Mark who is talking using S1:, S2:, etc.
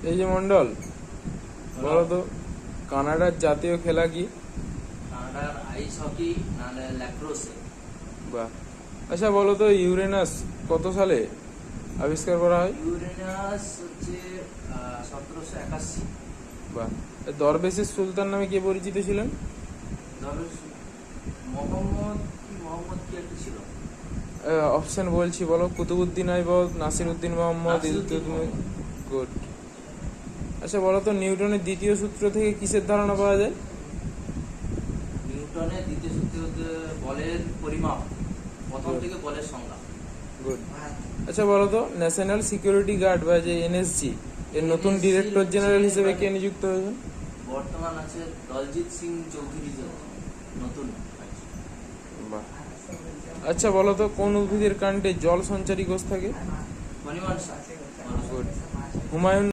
S1: এই যে মন্ডল, বলো তো কানাডার জাতীয় খেলা কি?
S2: কানাডার আইস হকি নাহলে ল্যাক্রোসে।
S1: বাহ। আচ্ছা বলো তো ইউরেনাস কত সালে আবিষ্কার করা হয়?
S2: ইউরেনাস হচ্ছে 1781।
S1: বাহ। দরবেশের সুলতান নামে কে পরিচিত ছিলেন?
S2: মোহাম্মদ কি একটা ছিল।
S1: অপশন বলছি, বলো। কুতুবউদ্দিন আইবক, নাসির উদ্দিন মোহাম্মদ,
S2: নাসিরউদ্দিন মোহাম্মদ।
S1: গুড। আচ্ছা বলো তো নিউটনের দ্বিতীয় সূত্র থেকে কিসের ধারণা পাওয়া যায়?
S2: নিউটনের দ্বিতীয় সূত্র হচ্ছে বলের পরিমাপ, প্রথম
S1: Good.
S2: থেকে বলের সংজ্ঞা।
S1: গুড। আচ্ছা বলো তো ন্যাশনাল সিকিউরিটি গার্ড বা যে এনএসজি এর নতুন
S2: NSG
S1: ডিরেক্টর জেনারেল হিসেবে কে
S2: এবারে
S1: নিযুক্ত হয়েছেন?
S2: বর্তমান আছে দলজিৎ সিং চৌধুরী, নতুন।
S1: বাহ। আচ্ছা বলো তো কোন উদ্ভিদের কাণ্ডে জল সঞ্চারী কোষ থাকে?
S2: মণিমান শাহ।
S1: গুড। হুমায়ুন